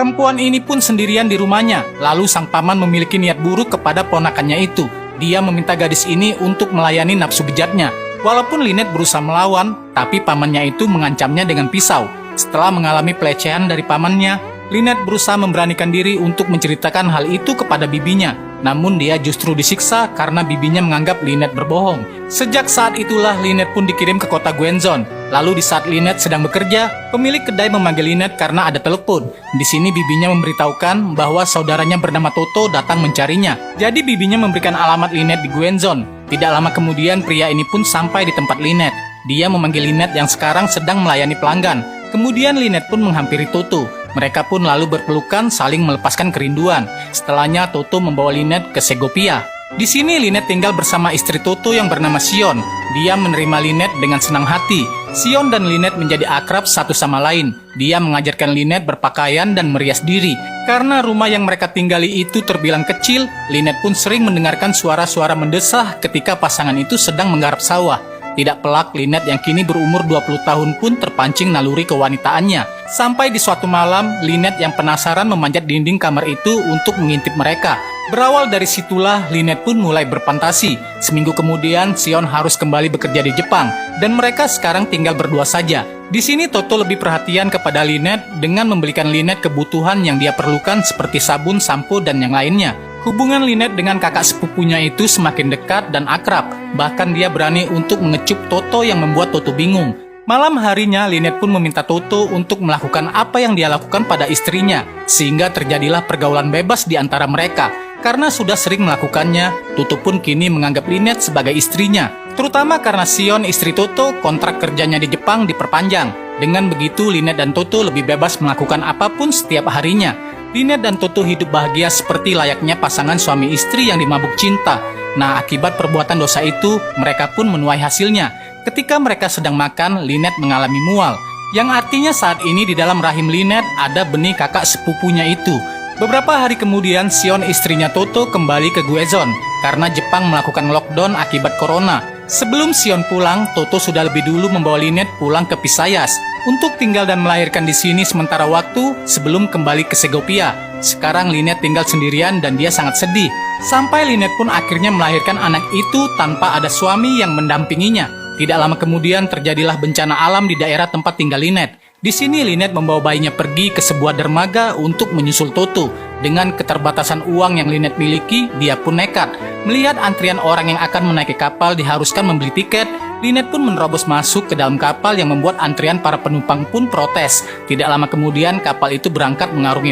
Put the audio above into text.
Perempuan ini pun sendirian di rumahnya, lalu sang paman memiliki niat buruk kepada ponakannya itu. Dia meminta gadis ini untuk melayani nafsu bejatnya. Walaupun Lynette berusaha melawan, tapi pamannya itu mengancamnya dengan pisau. Setelah mengalami pelecehan dari pamannya, Lynette berusaha memberanikan diri untuk menceritakan hal itu kepada bibinya. Namun dia justru disiksa karena bibinya menganggap Lynette berbohong. Sejak saat itulah Lynette pun dikirim ke kota Gwenzon. Lalu di saat Lynette sedang bekerja, pemilik kedai memanggil Lynette karena ada telepon. Di sini bibinya memberitahukan bahwa saudaranya bernama Toto datang mencarinya. Jadi bibinya memberikan alamat Lynette di Gwenzon. Tidak lama kemudian pria ini pun sampai di tempat Lynette. Dia memanggil Lynette yang sekarang sedang melayani pelanggan. Kemudian Lynette pun menghampiri Toto. Mereka pun lalu berpelukan saling melepaskan kerinduan. Setelahnya Toto membawa Lynette ke Segopia. Di sini Lynette tinggal bersama istri Toto yang bernama Sion. Dia menerima Lynette dengan senang hati. Sion dan Lynette menjadi akrab satu sama lain. Dia mengajarkan Lynette berpakaian dan merias diri. Karena rumah yang mereka tinggali itu terbilang kecil, Lynette pun sering mendengarkan suara-suara mendesah ketika pasangan itu sedang menggarap sawah. Tidak pelak, Lynette yang kini berumur 20 tahun pun terpancing naluri kewanitaannya. Sampai di suatu malam, Lynette yang penasaran memanjat dinding kamar itu untuk mengintip mereka. Berawal dari situlah, Lynette pun mulai berfantasi. Seminggu kemudian, Sion harus kembali bekerja di Jepang, dan mereka sekarang tinggal berdua saja. Di sini Toto lebih perhatian kepada Lynette dengan membelikan Lynette kebutuhan yang dia perlukan seperti sabun, sampo, dan yang lainnya. Hubungan Lynette dengan kakak sepupunya itu semakin dekat dan akrab. Bahkan dia berani untuk mengecup Toto yang membuat Toto bingung. Malam harinya, Lynette pun meminta Toto untuk melakukan apa yang dia lakukan pada istrinya, sehingga terjadilah pergaulan bebas di antara mereka. Karena sudah sering melakukannya, Toto pun kini menganggap Lynette sebagai istrinya. Terutama karena Sion, istri Toto, kontrak kerjanya di Jepang diperpanjang. Dengan begitu, Lynette dan Toto lebih bebas melakukan apapun setiap harinya. Lynette dan Toto hidup bahagia seperti layaknya pasangan suami istri yang dimabuk cinta. Nah, akibat perbuatan dosa itu, mereka pun menuai hasilnya. Ketika mereka sedang makan, Lynette mengalami mual, yang artinya saat ini di dalam rahim Lynette ada benih kakak sepupunya itu. Beberapa hari kemudian, Sion istrinya Toto kembali ke Gwenzon karena Jepang melakukan lockdown akibat corona. Sebelum Sion pulang, Toto sudah lebih dulu membawa Lynette pulang ke Visayas untuk tinggal dan melahirkan di sini sementara waktu sebelum kembali ke Segopia. Sekarang Lynette tinggal sendirian dan dia sangat sedih. Sampai Lynette pun akhirnya melahirkan anak itu tanpa ada suami yang mendampinginya. Tidak lama kemudian terjadilah bencana alam di daerah tempat tinggal Lynette. Di sini Lynette membawa bayinya pergi ke sebuah dermaga untuk menyusul Toto. Dengan keterbatasan uang yang Lynette miliki, dia pun nekat. Melihat antrian orang yang akan menaiki kapal diharuskan membeli tiket, Lynette pun menerobos masuk ke dalam kapal yang membuat antrian para penumpang pun protes. Tidak lama kemudian kapal itu berangkat mengarungi